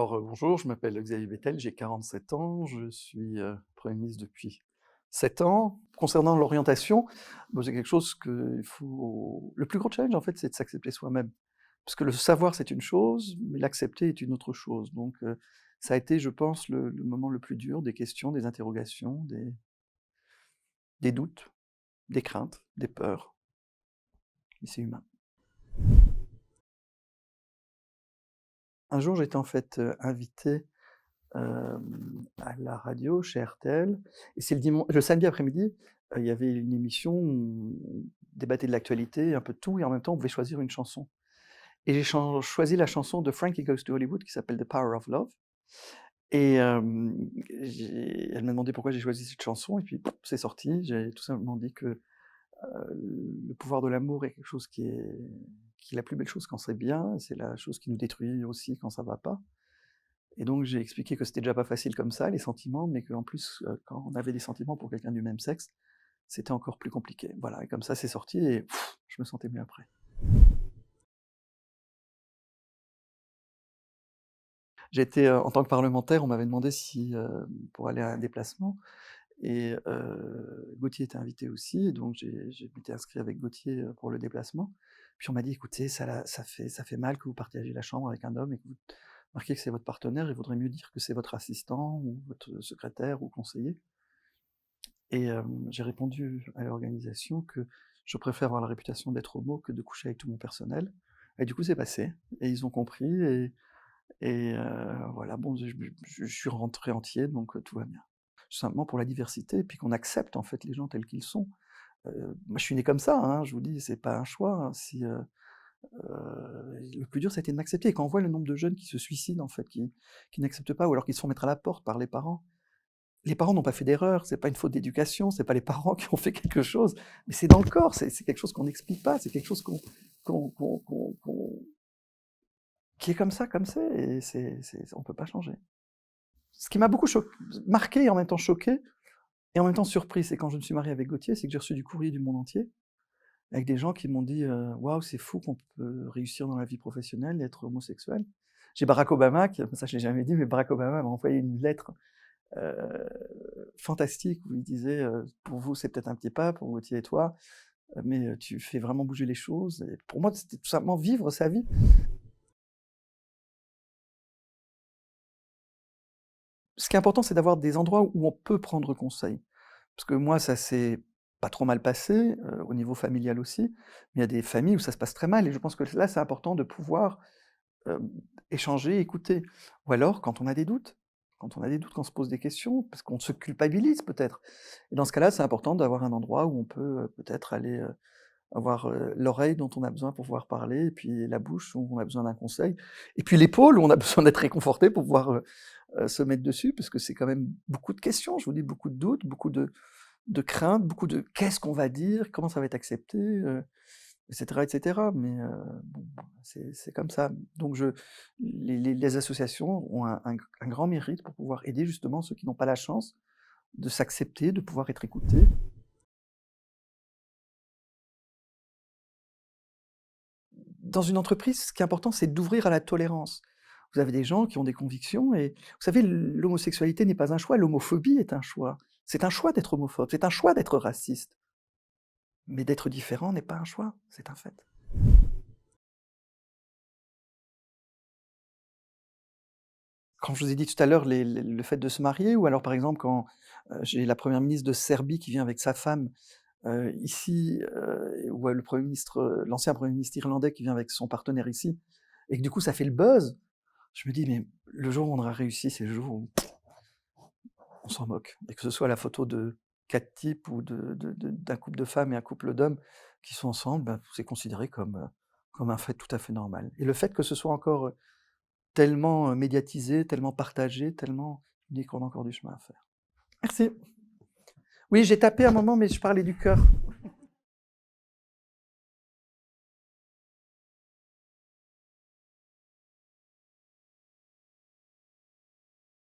Alors, bonjour, je m'appelle Xavier Bettel, j'ai 47 ans, je suis, Premier ministre depuis 7 ans. Concernant l'orientation, moi, c'est quelque chose que il faut le plus gros challenge, en fait, c'est de s'accepter soi-même. Parce que le savoir, c'est une chose, mais l'accepter est une autre chose. Donc, ça a été, je pense, le moment le plus dur, des questions, des interrogations, des doutes, des craintes, des peurs, mais c'est humain. Un jour, j'étais en fait, invité à la radio chez RTL et c'est le samedi après-midi, il y avait une émission où on débattait de l'actualité, un peu de tout et en même temps on pouvait choisir une chanson et j'ai choisi la chanson de Frankie Goes to Hollywood qui s'appelle The Power of Love et elle m'a demandé pourquoi j'ai choisi cette chanson et puis c'est sorti. J'ai tout simplement dit que, le pouvoir de l'amour est quelque chose qui est la plus belle chose quand c'est bien, c'est la chose qui nous détruit aussi quand ça va pas. Et donc j'ai expliqué que c'était déjà pas facile comme ça, les sentiments, mais qu'en plus, quand on avait des sentiments pour quelqu'un du même sexe, c'était encore plus compliqué. Voilà, et comme ça c'est sorti et je me sentais mieux après. J'étais, en tant que parlementaire, on m'avait demandé si, pour aller à un déplacement et Gauthier était invité aussi, et donc j'ai m'étais inscrit avec Gauthier, pour le déplacement. Puis on m'a dit: «Écoutez, ça fait mal que vous partagiez la chambre avec un homme et que vous marquiez que c'est votre partenaire, il vaudrait mieux dire que c'est votre assistant ou votre secrétaire ou conseiller». Et j'ai répondu à l'organisation que je préfère avoir la réputation d'être homo que de coucher avec tout mon personnel et du coup, c'est passé et ils ont compris et voilà, bon, je suis rentré entier donc tout va bien. Tout simplement pour la diversité et puis qu'on accepte, en fait, les gens tels qu'ils sont. Moi, je suis né comme ça, hein, je vous le dis, c'est pas un choix, hein, le plus dur, ça a été de m'accepter et quand on voit le nombre de jeunes qui se suicident, en fait, qui n'acceptent pas ou alors qui se font mettre à la porte par les parents n'ont pas fait d'erreur, c'est pas une faute d'éducation, c'est pas les parents qui ont fait quelque chose, mais c'est dans le corps, c'est quelque chose qu'on n'explique pas, c'est quelque chose qui est comme c'est et on peut pas changer. Ce qui m'a beaucoup marqué et en même temps choqué et en même temps surpris, c'est quand je me suis marié avec Gauthier, c'est que j'ai reçu du courrier du monde entier, avec des gens qui m'ont dit, «Waouh, c'est fou qu'on peut réussir dans la vie professionnelle et être homosexuel». J'ai Barack Obama ça je l'ai jamais dit, mais Barack Obama m'a envoyé une lettre heu, fantastique où il disait, «Pour vous, c'est peut-être un petit pas, pour Gauthier et toi, mais tu fais vraiment bouger les choses» et pour moi, c'était tout simplement vivre sa vie. Ce qui est important, c'est d'avoir des endroits où on peut prendre conseil. Parce que moi, ça s'est pas trop mal passé, au niveau familial aussi, mais il y a des familles où ça se passe très mal et je pense que là, c'est important de pouvoir, hem, échanger, écouter. Ou alors quand on a des doutes, quand on se pose des questions, parce qu'on se culpabilise peut-être. Et dans ce cas-là, c'est important d'avoir un endroit où on peut, peut-être aller, avoir, l'oreille dont on a besoin pour pouvoir parler et puis la bouche où on a besoin d'un conseil et puis l'épaule où on a besoin d'être réconforté pour pouvoir, se mettre dessus parce que c'est quand même beaucoup de questions, je vous dis, beaucoup de doutes, beaucoup de craintes, beaucoup de: «Qu'est-ce qu'on va dire? Comment ça va être accepté?» et cetera. Mais bon, c'est comme ça. Donc les associations ont un grand mérite pour pouvoir aider justement ceux qui n'ont pas la chance de s'accepter, de pouvoir être écoutés. Dans une entreprise, ce qui est important, c'est d'ouvrir à la tolérance. Vous avez des gens qui ont des convictions et vous savez, l'homosexualité n'est pas un choix, l'homophobie est un choix. C'est un choix d'être homophobe, c'est un choix d'être raciste. Mais d'être différent n'est pas un choix, c'est un fait. Quand je vous ai dit tout à l'heure le fait de se marier ou alors par exemple quand, j'ai la première ministre de Serbie qui vient avec sa femme, ici, ou le premier ministre, l'ancien premier ministre irlandais qui vient avec son partenaire ici et que du coup ça fait le buzz, je me dis: «Mais le jour où on aura réussi, c'est le jour où on s'en moque» et que ce soit la photo de 4 types ou d'un couple de femmes et un couple d'hommes qui sont ensemble, bah, c'est considéré comme un fait tout à fait normal et le fait que ce soit encore, tellement, médiatisé, tellement partagé, tellement je me dis qu'on a encore du chemin à faire. Merci. Oui, j'ai tapé un moment, mais je parlais du cœur.